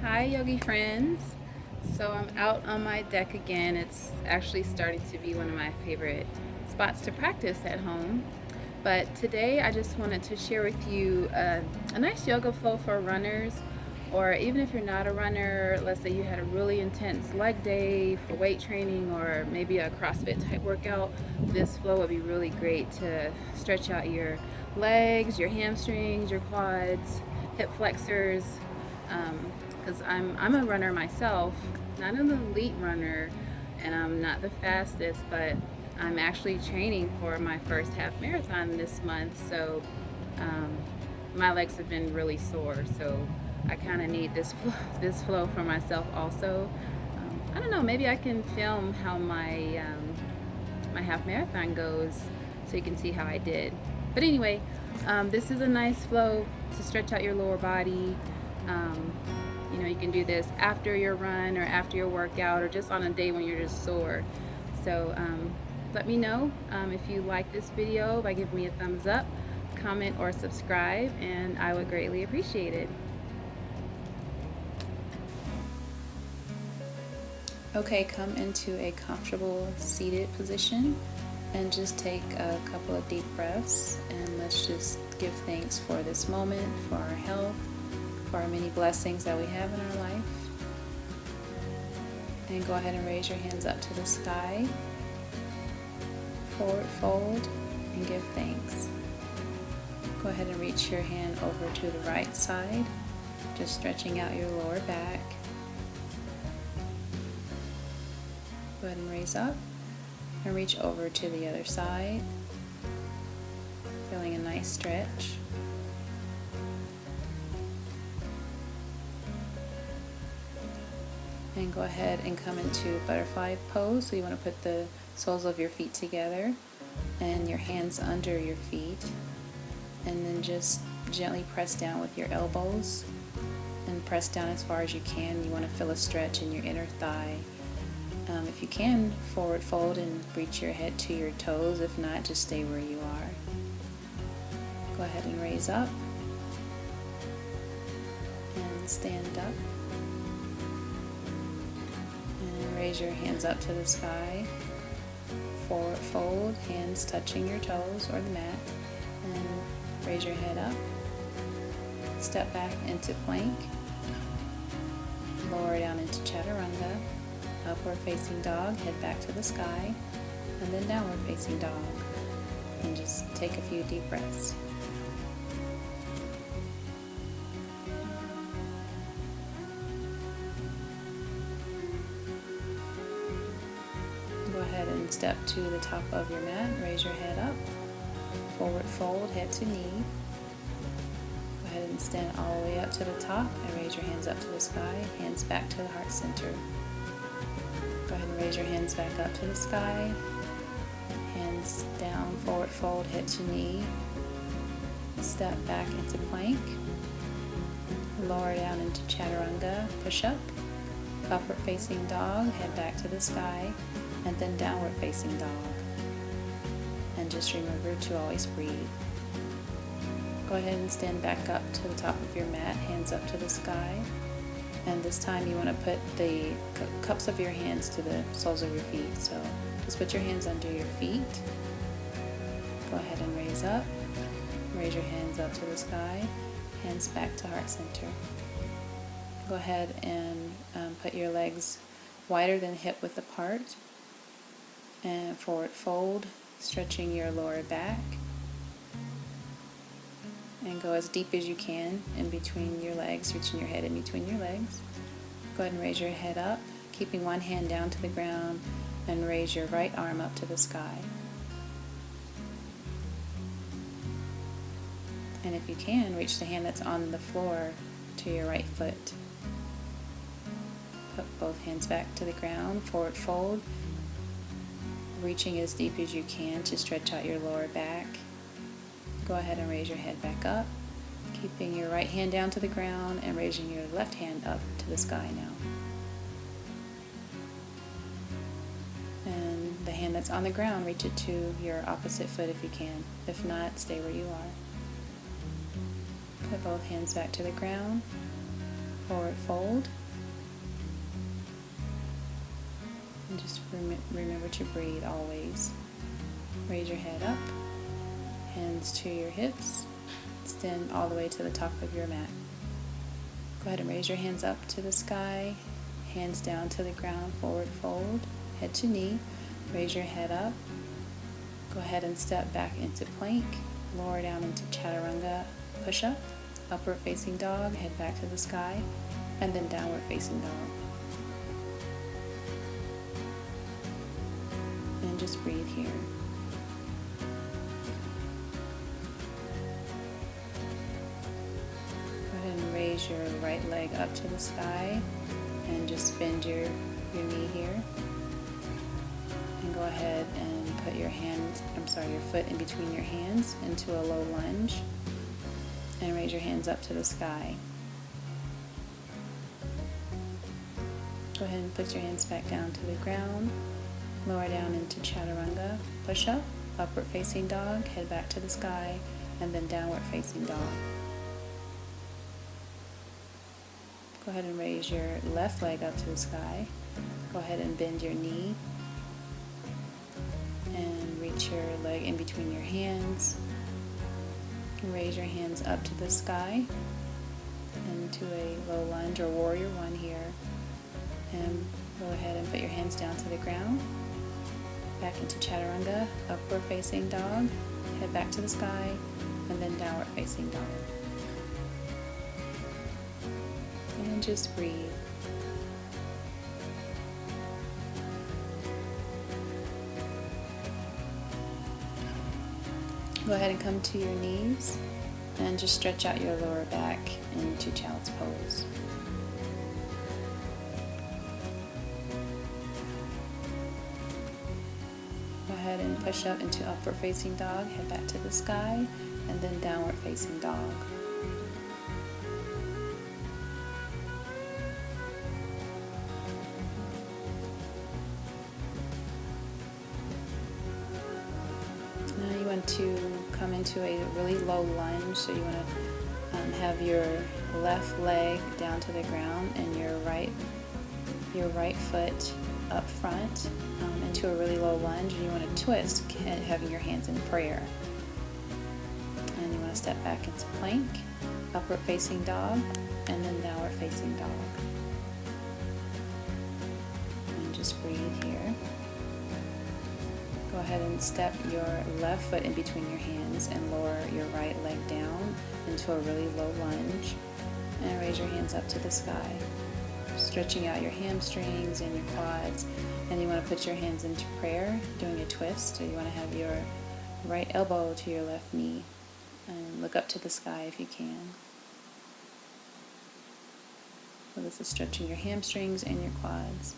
Hi, yogi friends. So I'm out on my deck again. It's actually starting to be one of my favorite spots to practice at home. But today I just wanted to share with you a nice yoga flow for runners, or even if you're not a runner, let's say you had a really intense leg day for weight training or maybe a CrossFit type workout, this flow would be really great to stretch out your legs, your hamstrings, your quads, hip flexors, because I'm a runner myself, not an elite runner, and I'm not the fastest, but I'm actually training for my first half marathon this month. So um, my legs have been really sore. So I kind of need this flow for myself also. I don't know. Maybe I can film how my half marathon goes, so you can see how I did. But anyway, this is a nice flow to stretch out your lower body. Um, you can do this after your run or after your workout or just on a day when you're just sore. So let me know if you like this video by giving me a thumbs up, comment, or subscribe, and I would greatly appreciate it. Okay, come into a comfortable seated position and just take a couple of deep breaths, and let's just give thanks for this moment, for our health, for our many blessings that we have in our life. And go ahead and raise your hands up to the sky, forward fold, and give thanks. Go ahead and reach your hand over to the right side, just stretching out your lower back. Go ahead and raise up and reach over to the other side, feeling a nice stretch. And go ahead and come into butterfly pose. So you want to put the soles of your feet together and your hands under your feet, and then just gently press down with your elbows and press down as far as you can. You want to feel a stretch in your inner thigh. If you can, forward fold and reach your head to your toes. If not, just stay where you are. Go ahead and raise up and stand up. And raise your hands up to the sky. Forward fold, hands touching your toes or the mat. And raise your head up. Step back into plank. Lower down into chaturanga. Upward facing dog, head back to the sky, and then downward facing dog. And just take a few deep breaths. Go ahead and step to the top of your mat, raise your head up, forward fold, head to knee. Go ahead and stand all the way up to the top and raise your hands up to the sky, hands back to the heart center. Go ahead and raise your hands back up to the sky, hands down, forward fold, head to knee, step back into plank, lower down into chaturanga, push up, upward facing dog, head back to the sky, and then downward facing dog. And just remember to always breathe. Go ahead and stand back up to the top of your mat, hands up to the sky. And this time you want to put the cups of your hands to the soles of your feet. So just put your hands under your feet. Go ahead and raise up. Raise your hands up to the sky. Hands back to heart center. Go ahead and put your legs wider than hip width apart. And forward fold, stretching your lower back. And go as deep as you can in between your legs, reaching your head in between your legs. Go ahead and raise your head up, keeping one hand down to the ground, and raise your right arm up to the sky. And if you can, reach the hand that's on the floor to your right foot. Put both hands back to the ground, forward fold, reaching as deep as you can to stretch out your lower back. Go ahead and raise your head back up, keeping your right hand down to the ground and raising your left hand up to the sky now. And the hand that's on the ground, reach it to your opposite foot if you can. If not, stay where you are. Put both hands back to the ground forward fold. And just remember to breathe always. Raise your head up, hands to your hips, extend all the way to the top of your mat. Go ahead and raise your hands up to the sky, hands down to the ground, forward fold, head to knee, raise your head up. Go ahead and step back into plank, lower down into chaturanga push-up, upward facing dog, head back to the sky, and then downward facing dog. And just breathe here. Go ahead and raise your right leg up to the sky and just bend your knee here. And go ahead and put your foot in between your hands into a low lunge. And raise your hands up to the sky. Go ahead and put your hands back down to the ground. Lower down into chaturanga push-up, upward facing dog, head back to the sky, and then downward facing dog. Go ahead and raise your left leg up to the sky. Go ahead and bend your knee and reach your leg in between your hands. Raise your hands up to the sky into a low lunge or warrior one here. And go ahead and put your hands down to the ground. Back into chaturanga, upward facing dog, head back to the sky, and then downward facing dog. And just breathe. Go ahead and come to your knees and just stretch out your lower back into child's pose. Go ahead and push up into upward facing dog, head back to the sky, and then downward facing dog. To come into a really low lunge, so you want to have your left leg down to the ground and your right foot up front into a really low lunge, and you want to twist, having your hands in prayer. And you want to step back into plank, upward facing dog, and then downward facing dog. And just breathe here. Go ahead and step your left foot in between your hands and lower your right leg down into a really low lunge. And raise your hands up to the sky, stretching out your hamstrings and your quads. And you want to put your hands into prayer, doing a twist. So you want to have your right elbow to your left knee and look up to the sky if you can. So this is stretching your hamstrings and your quads.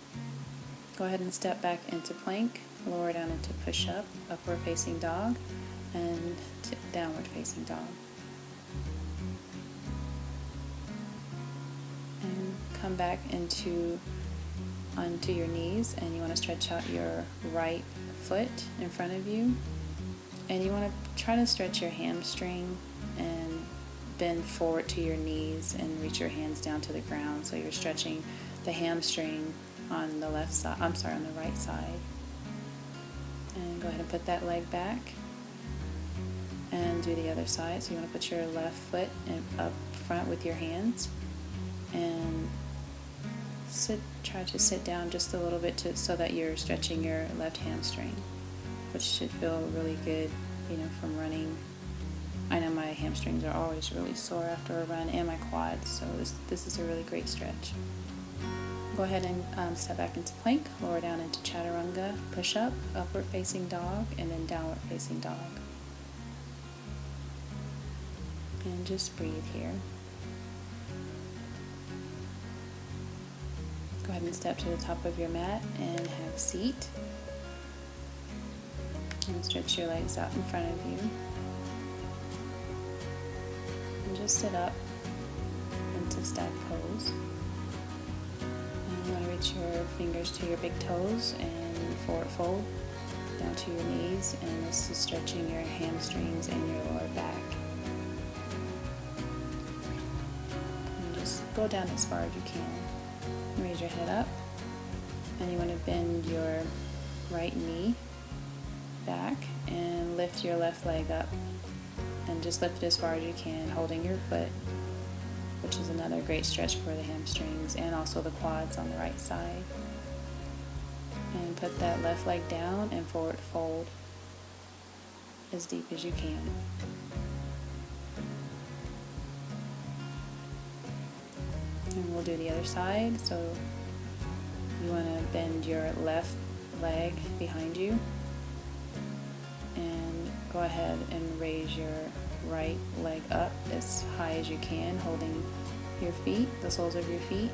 Go ahead and step back into plank, lower down into push-up, upward facing dog, and downward facing dog. And come back onto your knees, and you want to stretch out your right foot in front of you. And you want to try to stretch your hamstring and bend forward to your knees and reach your hands down to the ground. So you're stretching the hamstring on the left side, on the right side. And go ahead and put that leg back and do the other side. So you want to put your left foot up front with your hands and try to sit down just a little bit so that you're stretching your left hamstring, which should feel really good, from running. I know my hamstrings are always really sore after a run, and my quads, so this is a really great stretch. Go ahead and step back into plank, lower down into chaturanga, push up, upward facing dog, and then downward facing dog. And just breathe here. Go ahead and step to the top of your mat and have a seat. And stretch your legs out in front of you. And just sit up into stag pose. You want to reach your fingers to your big toes and forward fold down to your knees, and this is stretching your hamstrings and your lower back. And just go down as far as you can. Raise your head up, and you want to bend your right knee back and lift your left leg up, and just lift it as far as you can, holding your foot, which is another great stretch for the hamstrings and also the quads on the right side. And put that left leg down and forward fold as deep as you can. And we'll do the other side. So you want to bend your left leg behind you and go ahead and raise your right leg up as high as you can, holding your feet, the soles of your feet,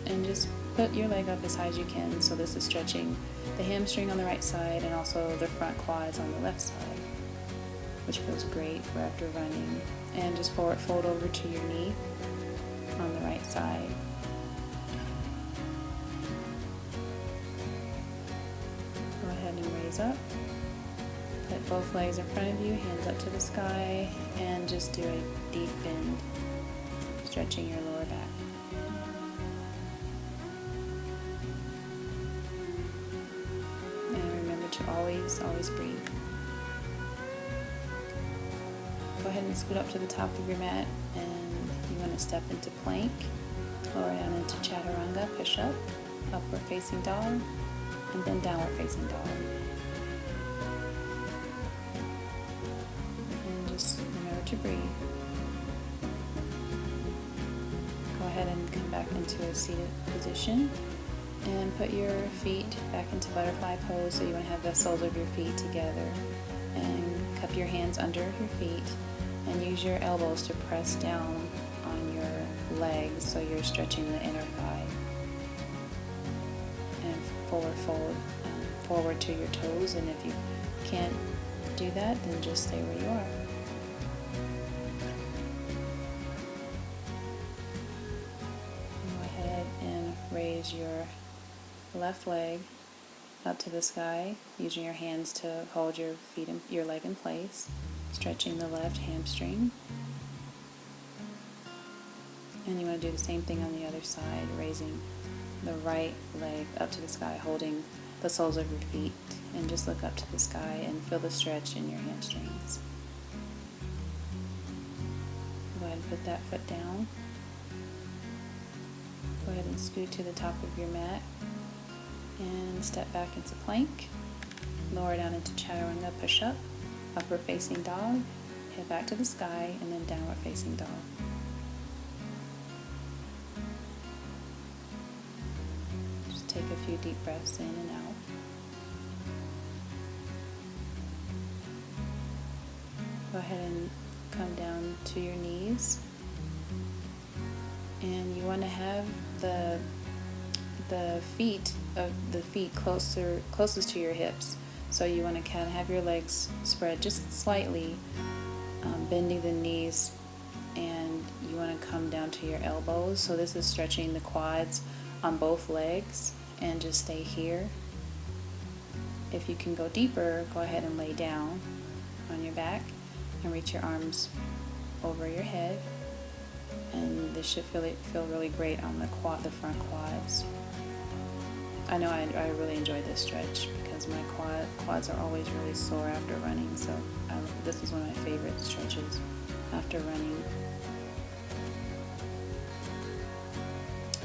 and just put your leg up as high as you can. So this is stretching the hamstring on the right side and also the front quads on the left side, which feels great for after running. And just forward fold over to your knee on the right side. Go ahead and raise up. Put both legs in front of you, hands up to the sky, and just do a deep bend, stretching your lower back. And remember to always breathe. Go ahead and scoot up to the top of your mat, and you want to step into plank, lower down into chaturanga, push up, upward facing dog, and then downward facing dog. Remember to breathe. Go ahead and come back into a seated position and put your feet back into butterfly pose. So you want to have the soles of your feet together, and cup your hands under your feet and use your elbows to press down on your legs so you're stretching the inner thigh. And forward fold forward to your toes, and if you can't do that, then just stay where you are. Go ahead and raise your left leg up to the sky, using your hands to hold your your leg in place, stretching the left hamstring. And you want to do the same thing on the other side, raising the right leg up to the sky, holding the soles of your feet, and just look up to the sky and feel the stretch in your hamstrings. Go ahead and put that foot down. Go ahead and scoot to the top of your mat and step back into plank. Lower down into chaturanga, push up, upward facing dog, head back to the sky, and then downward facing dog. Just take a few deep breaths in and out. Go ahead and come down to your knees, and you want to have the feet closest to your hips. So you want to kind of have your legs spread just slightly, bending the knees, and you want to come down to your elbows. So this is stretching the quads on both legs, and just stay here. If you can go deeper, go ahead and lay down on your back and reach your arms over your head, and this should feel really great on the front quads. I know I really enjoy this stretch because my quads are always really sore after running, so this is one of my favorite stretches after running.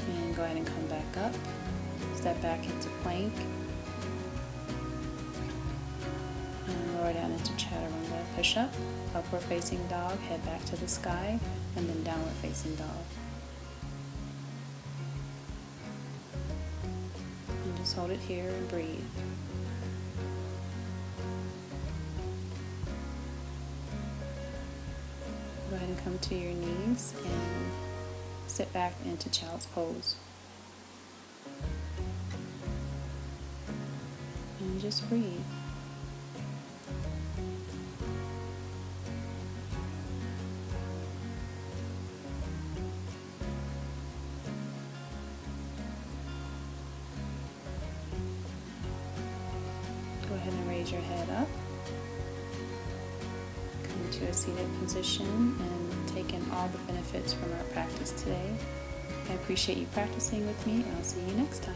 And go ahead and come back up, step back into plank, and lower down into chaturanga, push up, upward facing dog, head back to the sky, and then downward facing dog. And just hold it here and breathe. Go ahead and come to your knees and sit back into child's pose. And just breathe. Go ahead and raise your head up. Come to a seated position and take in all the benefits from our practice today. appreciate you practicing with me, and I'll see you next time.